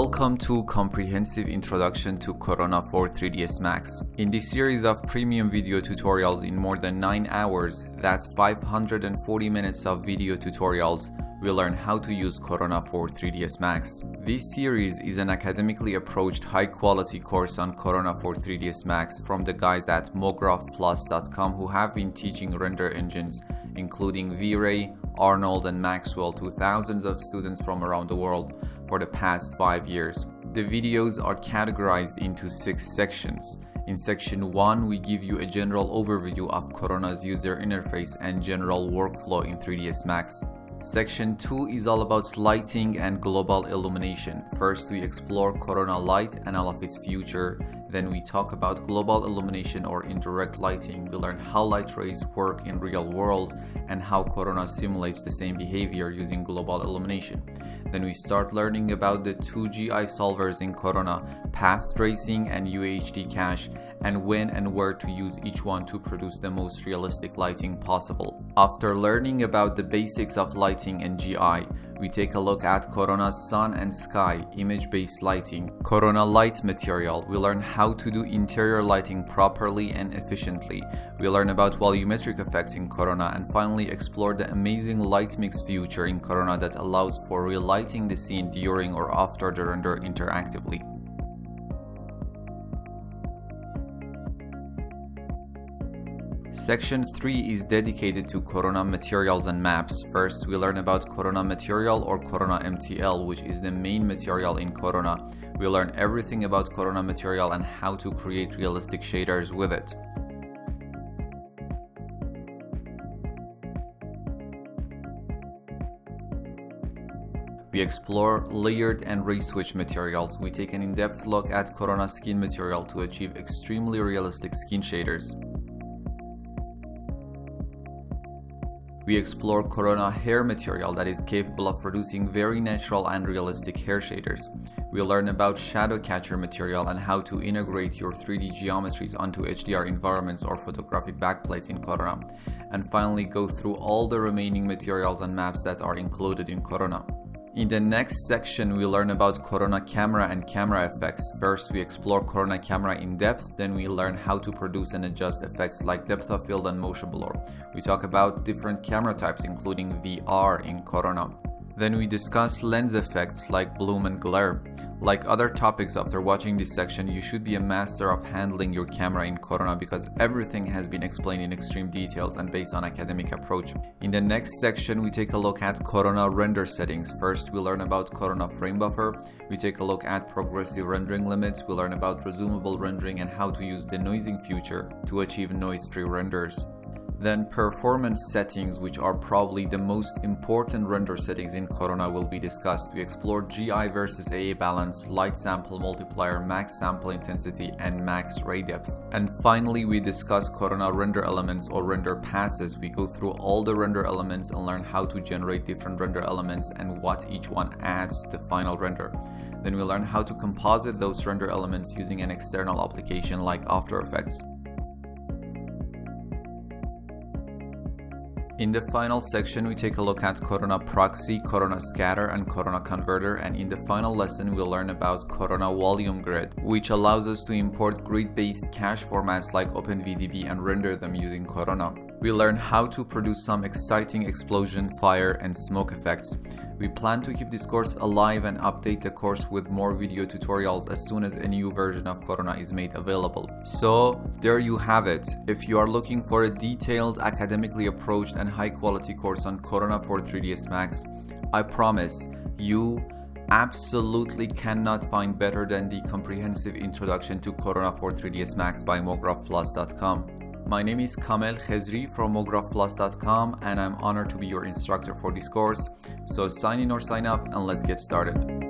Welcome to Comprehensive Introduction to Corona for 3ds Max. In this series of premium video tutorials in more than 9 hours, that's 540 minutes of video tutorials, we'll learn how to use Corona for 3ds Max. This series is an academically approached high-quality course on Corona for 3ds Max from the guys at mographplus.com who have been teaching render engines including V-Ray, Arnold and Maxwell to thousands of students from around the world for the past 5 years. The videos are categorized into 6 sections. In section 1, we give you a general overview of Corona's user interface and general workflow in 3ds Max. Section 2 is all about lighting and global illumination. First, we explore Corona Light and all of its future. Then we talk about global illumination or indirect lighting. We learn how light rays work in real world and how Corona simulates the same behavior using global illumination. Then we start learning about the 2 GI solvers in Corona, path tracing and UHDcache, and when and where to use each one to produce the most realistic lighting possible. After learning about the basics of lighting and GI, we take a look at Corona's sun and sky image-based lighting, Corona light material. We learn how to do interior lighting properly and efficiently. We learn about volumetric effects in Corona and finally explore the amazing light mix feature in Corona that allows for relighting the scene during or after the render interactively. Section 3 is dedicated to Corona materials and maps. First, we learn about Corona material or Corona MTL, which is the main material in Corona. We learn everything about Corona material and how to create realistic shaders with it. We explore layered and ray switch materials. We take an in-depth look at Corona skin material to achieve extremely realistic skin shaders. We explore Corona hair material that is capable of producing very natural and realistic hair shaders. We learn about shadow catcher material and how to integrate your 3D geometries onto HDR environments or photographic backplates in Corona. And finally go through all the remaining materials and maps that are included in Corona. In the next section, we learn about Corona camera and camera effects. First, we explore Corona camera in depth, then we learn how to produce and adjust effects like depth of field and motion blur. We talk about different camera types including VR in Corona. Then we discuss lens effects like bloom and glare. Like other topics, after watching this section, you should be a master of handling your camera in Corona because everything has been explained in extreme details and based on academic approach. In the next section, we take a look at Corona render settings. First, we learn about Corona frame buffer. We take a look at progressive rendering limits. We learn about resumable rendering and how to use denoising feature to achieve noise-free renders. Then performance settings, which are probably the most important render settings in Corona, will be discussed. We explore GI versus AA balance, light sample multiplier, max sample intensity, and max ray depth. And finally, we discuss Corona render elements or render passes. We go through all the render elements and learn how to generate different render elements and what each one adds to the final render. Then we learn how to composite those render elements using an external application like After Effects. In the final section, we take a look at Corona Proxy, Corona Scatter, and Corona Converter, and in the final lesson, we'll learn about Corona Volume Grid, which allows us to import grid-based cache formats like OpenVDB and render them using Corona. We learn how to produce some exciting explosion, fire, and smoke effects. We plan to keep this course alive and update the course with more video tutorials as soon as a new version of Corona is made available. So there you have it. If you are looking for a detailed, academically approached, and high-quality course on Corona for 3ds Max, I promise you absolutely cannot find better than the comprehensive introduction to Corona for 3ds Max by mographplus.com. My name is Kamel Khezri from mographplus.com and I'm honored to be your instructor for this course. So sign in or sign up and let's get started.